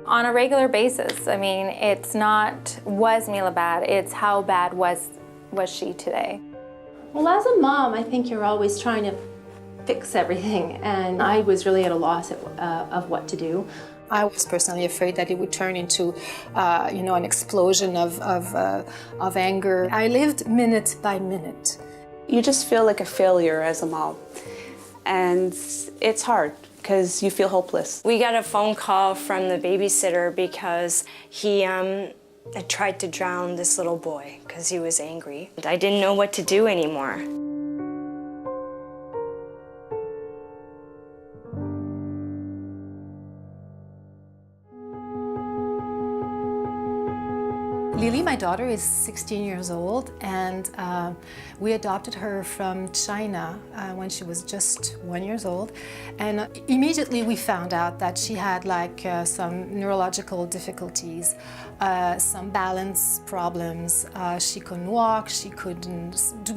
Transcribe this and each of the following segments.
On a regular basis. I mean, it's not, was Mila bad, it's how bad was she today. Well, as a mom, I think you're always trying to fix everything, and I was really at a loss of what to do. I was personally afraid that it would turn into, an explosion of anger. I lived minute by minute. You just feel like a failure as a mom, and it's hard because you feel hopeless. We got a phone call from the babysitter because he tried to drown this little boy because he was angry. I didn't know what to do anymore. Lily, my daughter, is 16 years old, and we adopted her from China when she was just 1 year old. And immediately we found out that she had some neurological difficulties, some balance problems. She couldn't walk, she couldn't do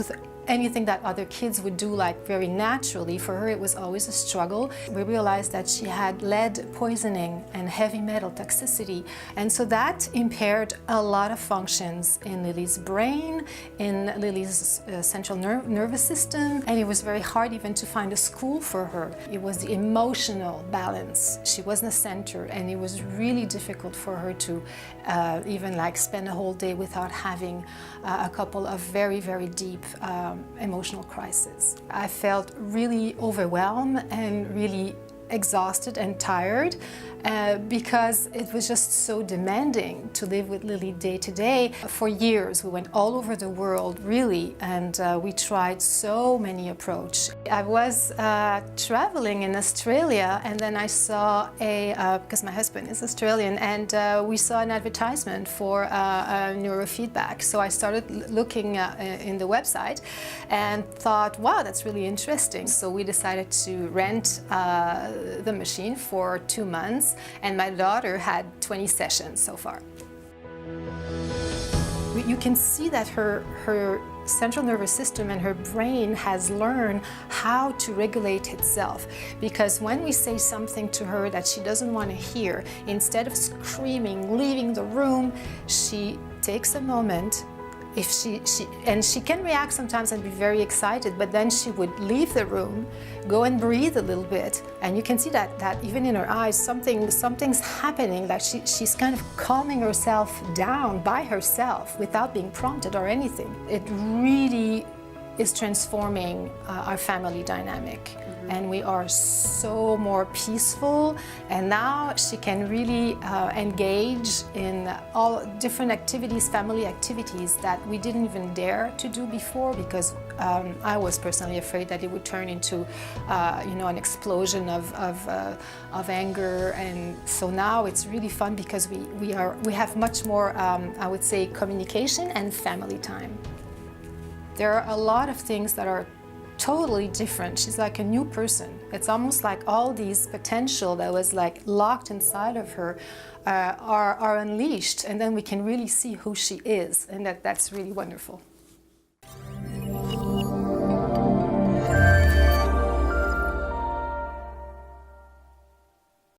anything that other kids would do very naturally. For her, it was always a struggle. We realized that she had lead poisoning and heavy metal toxicity, and so that impaired a lot of functions in Lily's brain, in Lily's central nervous system, and it was very hard even to find a school for her. It was the emotional balance. She wasn't a center, and it was really difficult for her to even spend a whole day without having a couple of very, very deep emotional crisis. I felt really overwhelmed and really exhausted and tired because it was just so demanding to live with Lily day to day. For years, we went all over the world, really, and we tried so many approaches. I was traveling in Australia, and then I saw because my husband is Australian, and we saw an advertisement for Neurofeedback. So I started looking in the website and thought, wow, that's really interesting. So we decided to rent the machine for 2 months, and my daughter had 20 sessions so far. You can see that her central nervous system and her brain has learned how to regulate itself, because when we say something to her that she doesn't want to hear, instead of screaming, leaving the room, she takes a moment. If she can react sometimes and be very excited, but then she would leave the room, go and breathe a little bit, and you can see that even in her eyes, something's happening, that she's kind of calming herself down by herself without being prompted or anything. It really is transforming our family dynamic. And we are so more peaceful, and now she can really engage in all different activities, family activities that we didn't even dare to do before, because I was personally afraid that it would turn into an explosion of anger. And so now it's really fun because we have much more, I would say, communication and family time. There are a lot of things that are totally different. She's like a new person. It's almost like all these potential that was locked inside of her are unleashed, and then we can really see who she is, and that's really wonderful.